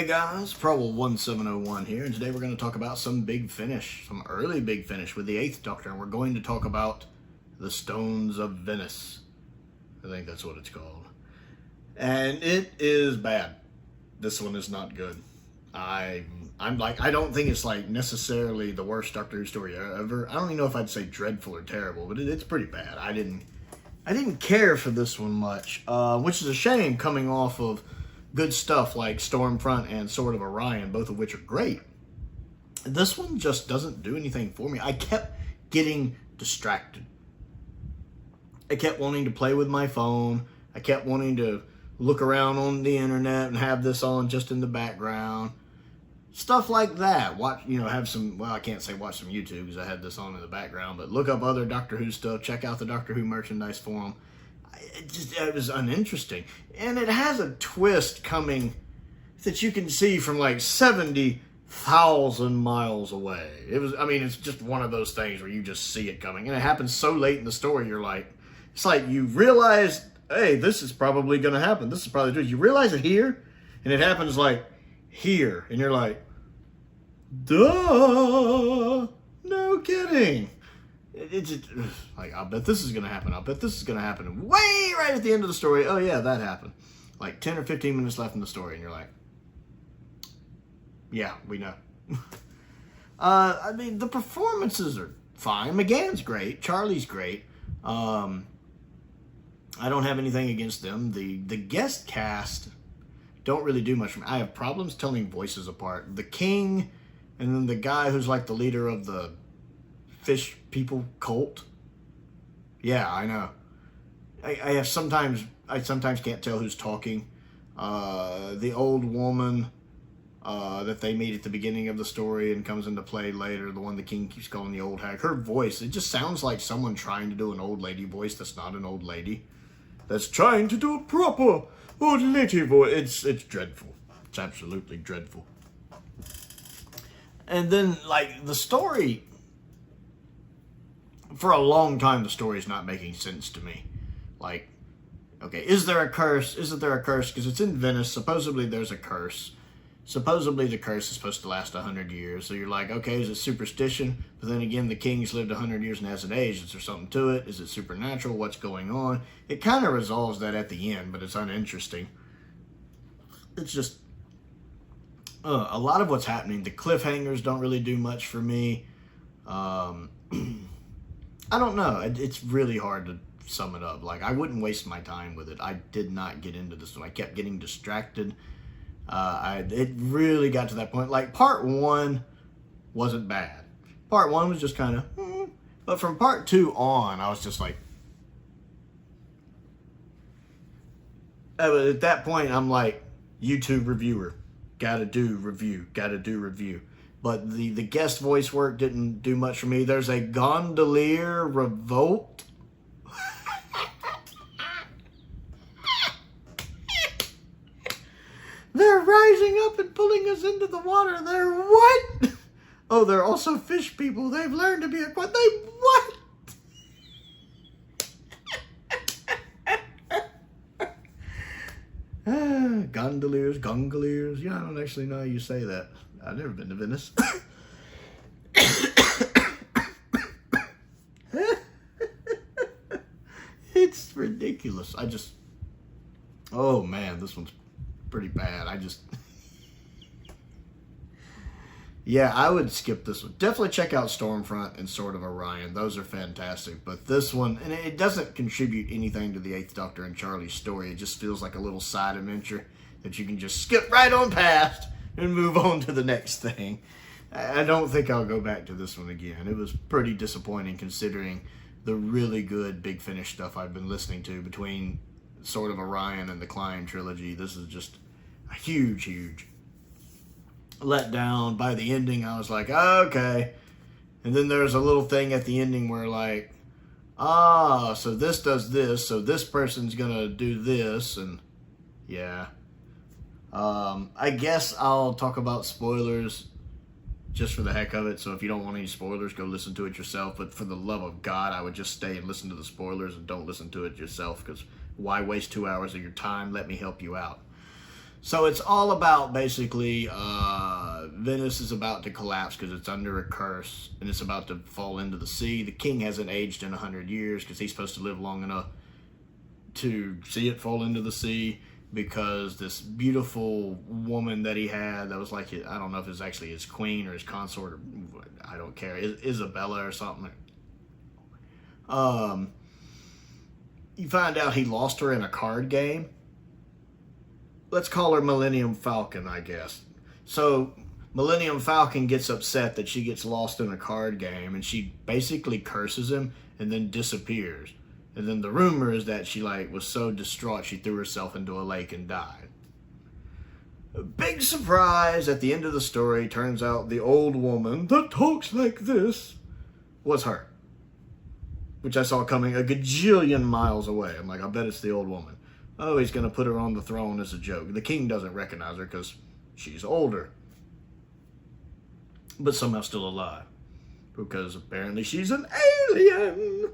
guys, Prowl 1701 here, and today we're going to talk about some big finish, some early big finish with the 8th Doctor, and we're going to talk about the Stones of Venice. I think that's what it's called. And it is bad. This one is not good. I don't think it's like necessarily the worst Doctor Who story ever. I don't even know if I'd say dreadful or terrible, but it's pretty bad. I didn't care for this one much, which is a shame coming off of good stuff like Stormfront and Sword of Orion, both of which are great. This one just doesn't do anything for me. I kept getting distracted. I kept wanting to play with my phone. I kept wanting to look around on the internet and have this on just in the background. Stuff like that. Watch, have some, well, I can't say watch some YouTube because I had this on in the background, but look up other Doctor Who stuff. Check out the Doctor Who merchandise forum. It was uninteresting. And it has a twist coming that you can see from like 70,000 miles away. It's just one of those things where you just see it coming. And it happens so late in the story, it's like you realize, hey, this is probably going to happen. This is probably true. You realize it here, and it happens like here. And you're like, duh, no kidding. It's like, I'll bet this is going to happen. I'll bet this is going to happen. And way right at the end of the story, oh yeah, that happened. Like 10 or 15 minutes left in the story, and you're like, yeah, we know. The performances are fine. McGann's great. Charlie's great. I don't have anything against them. The guest cast don't really do much for me. I have problems telling voices apart. The King, and then the guy who's like the leader of the fish people cult. Yeah, I know. I sometimes can't tell who's talking. The old woman that they meet at the beginning of the story and comes into play later, the one the King keeps calling the old hag. Her voice, it just sounds like someone trying to do an old lady voice that's not an old lady. That's trying to do a proper old lady voice. It's dreadful. It's absolutely dreadful. And then, the story, for a long time, the story's not making sense to me. Okay, is there a curse? Isn't there a curse? Because it's in Venice. Supposedly there's a curse. Supposedly the curse is supposed to last 100 years. So you're like, okay, is it superstition? But then again, the King's lived 100 years and hasn't aged. Is there something to it? Is it supernatural? What's going on? It kind of resolves that at the end, but it's uninteresting. It's just a lot of what's happening. The cliffhangers don't really do much for me. I don't know. It's really hard to sum it up. I wouldn't waste my time with it. I did not get into this one. I kept getting distracted. It really got to that point. Part 1 wasn't bad. Part 1 was just kind of, but from part 2 on, I was just like, at that point, I'm like, YouTube reviewer, gotta do review. But the guest voice work didn't do much for me. There's a gondolier revolt. They're rising up and pulling us into the water. They're what? Oh, they're also fish people. They've learned to be what? They what? Gondoliers. Yeah, I don't actually know how you say that. I've never been to Venice. It's ridiculous. Oh man, this one's pretty bad. Yeah, I would skip this one. Definitely check out Stormfront and Sword of Orion. Those are fantastic. But this one, and it doesn't contribute anything to the 8th Doctor and Charlie's story. It just feels like a little side adventure that you can just skip right on past and move on to the next thing. I don't think I'll go back to this one again. It was pretty disappointing considering the really good Big Finish stuff I've been listening to between Sword of Orion and the Klein trilogy. This is just a huge let down. By the ending, I was like, okay. And then there's a little thing at the ending where so this does this, so this person's gonna do this, and yeah. I guess I'll talk about spoilers just for the heck of it, so if you don't want any spoilers, go listen to it yourself, but for the love of God, I would just stay and listen to the spoilers and don't listen to it yourself, because why waste 2 hours of your time? Let me help you out. So it's all about basically Venice is about to collapse because it's under a curse and it's about to fall into the sea. The king hasn't aged in 100 years because he's supposed to live long enough to see it fall into the sea, because this beautiful woman that he had that was like, I don't know if it's actually his queen or his consort, or I don't care, Isabella or something. You find out he lost her in a card game. Let's call her Millennium Falcon, I guess. So Millennium Falcon gets upset that she gets lost in a card game, and she basically curses him and then disappears. And then the rumor is that she was so distraught she threw herself into a lake and died. A big surprise at the end of the story, turns out the old woman that talks like this was her. Which I saw coming a gajillion miles away. I'm like, I bet it's the old woman. Oh, he's going to put her on the throne as a joke. The king doesn't recognize her because she's older. But somehow still alive. Because apparently she's an alien.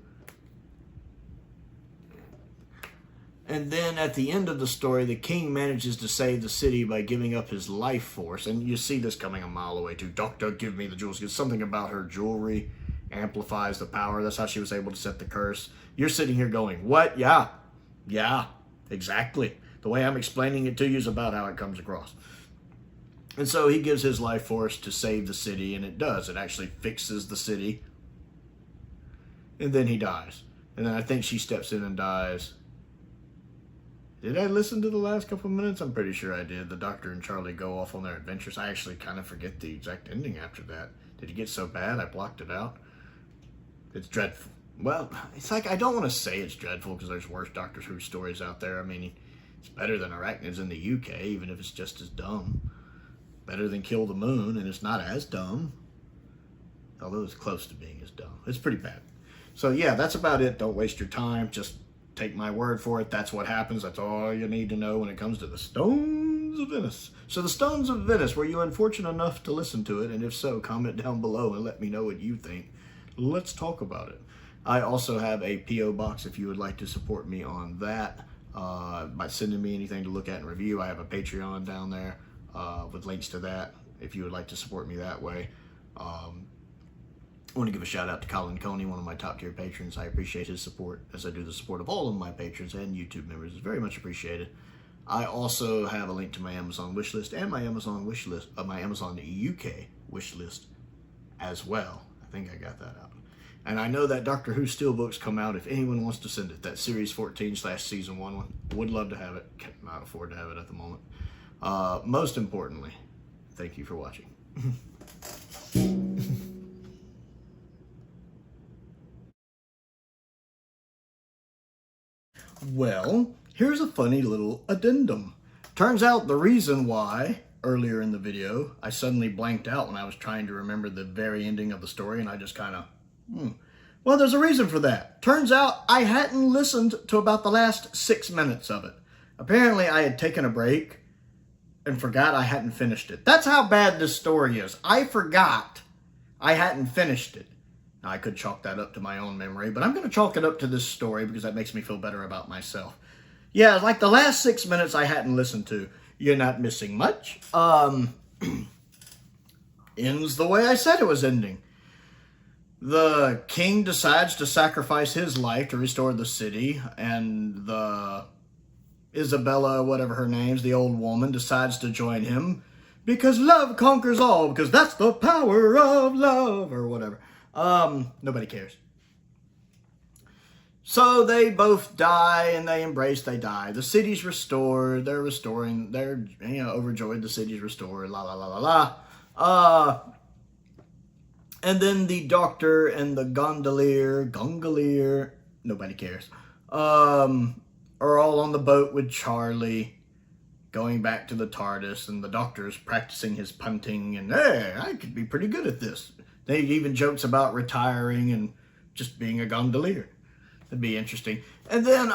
And then at the end of the story, the king manages to save the city by giving up his life force. And you see this coming a mile away too. Doctor, give me the jewels. Because something about her jewelry amplifies the power. That's how she was able to set the curse. You're sitting here going, what? Yeah, exactly. The way I'm explaining it to you is about how it comes across. And so he gives his life force to save the city, and it does. It actually fixes the city. And then he dies. And then I think she steps in and dies. Did I listen to the last couple of minutes? I'm pretty sure I did. The Doctor and Charlie go off on their adventures. I actually kind of forget the exact ending after that. Did it get so bad I blocked it out? It's dreadful. Well, it's like, I don't want to say it's dreadful because there's worse Doctor Who stories out there. I mean, it's better than Arachnids in the UK, even if it's just as dumb. Better than Kill the Moon, and it's not as dumb. Although it's close to being as dumb. It's pretty bad. So yeah, that's about it. Don't waste your time. Just take my word for it. That's what happens. That's all you need to know when it comes to the Stones of Venice. So the Stones of Venice, were you unfortunate enough to listen to it? And if so, comment down below and let me know what you think. Let's talk about it. I also have a P.O. box if you would like to support me on that by sending me anything to look at and review. I have a Patreon down there with links to that if you would like to support me that way. I want to give a shout out to Colin Coney, one of my top tier patrons. I appreciate his support, as I do the support of all of my patrons and YouTube members. It's very much appreciated. I also have a link to my Amazon wishlist and my Amazon wishlist, my Amazon UK wishlist as well. I think I got that out. And I know that Doctor Who Steelbook's come out if anyone wants to send it. That Series 14/Season 1 one. Would love to have it. Cannot afford to have it at the moment. Most importantly, thank you for watching. Well, here's a funny little addendum. Turns out the reason why, earlier in the video, I suddenly blanked out when I was trying to remember the very ending of the story, and I just kind of, Well, there's a reason for that. Turns out I hadn't listened to about the last 6 minutes of it. Apparently, I had taken a break and forgot I hadn't finished it. That's how bad this story is. I forgot I hadn't finished it. Now, I could chalk that up to my own memory, but I'm going to chalk it up to this story because that makes me feel better about myself. Yeah, like the last 6 minutes I hadn't listened to. You're not missing much. Ends the way I said it was ending. The king decides to sacrifice his life to restore the city, and the Isabella, whatever her name's, the old woman, decides to join him because love conquers all, because that's the power of love, or whatever. Nobody cares. So they both die, and they embrace, they die. The city's restored, they're restoring, they're, overjoyed, the city's restored, la la la la la. And then the Doctor and the gondolier, nobody cares, are all on the boat with Charlie, going back to the Tardis, and the Doctor's practicing his punting, and hey, I could be pretty good at this. They even jokes about retiring and just being a gondolier. That'd be interesting. And then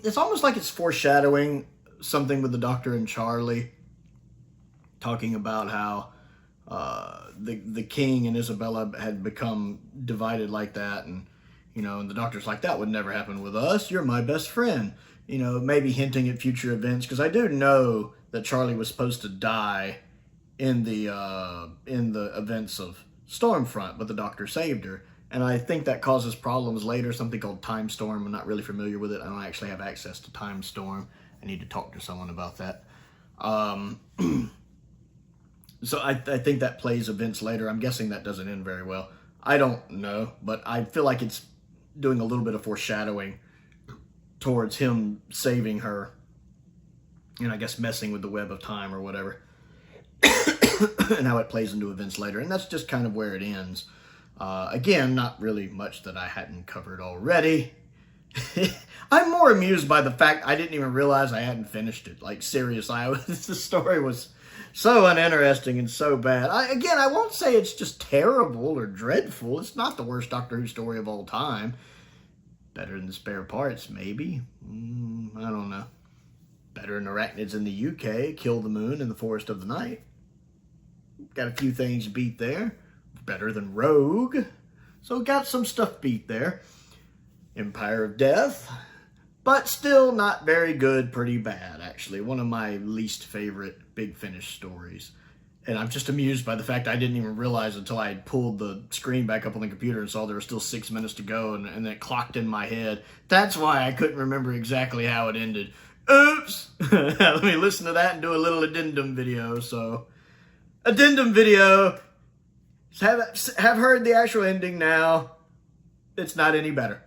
it's almost like it's foreshadowing something with the Doctor and Charlie, talking about how the king and Isabella had become divided like that, and You know, and the doctor's like, that would never happen with us. You're my best friend. You know, maybe hinting at future events, because I do know that Charlie was supposed to die in the events of Stormfront, but the doctor saved her. And I think that causes problems later, something called Time Storm. I'm not really familiar with it. I don't actually have access to Time Storm. I need to talk to someone about that. So I think that plays events later. I'm guessing that doesn't end very well. I don't know, but I feel like it's doing a little bit of foreshadowing towards him saving her, and I guess messing with the web of time or whatever, and how it plays into events later. And that's just kind of where it ends. Again, not really much that I hadn't covered already. I'm more amused by the fact I didn't even realize I hadn't finished it. Like, seriously, the story was so uninteresting and so bad. I won't say it's just terrible or dreadful. It's not the worst Doctor Who story of all time. Better than Spare Parts, maybe. I don't know. Better than Arachnids in the UK, Kill the Moon, and The Forest of the Night. Got a few things beat there. Better than Rogue. So got some stuff beat there. Empire of Death. But still not very good, pretty bad, actually. One of my least favorite Big Finish stories. And I'm just amused by the fact I didn't even realize until I had pulled the screen back up on the computer and saw there were still 6 minutes to go, and it clocked in my head. That's why I couldn't remember exactly how it ended. Oops! Let me listen to that and do a little addendum video. So, addendum video. Have heard the actual ending now. It's not any better.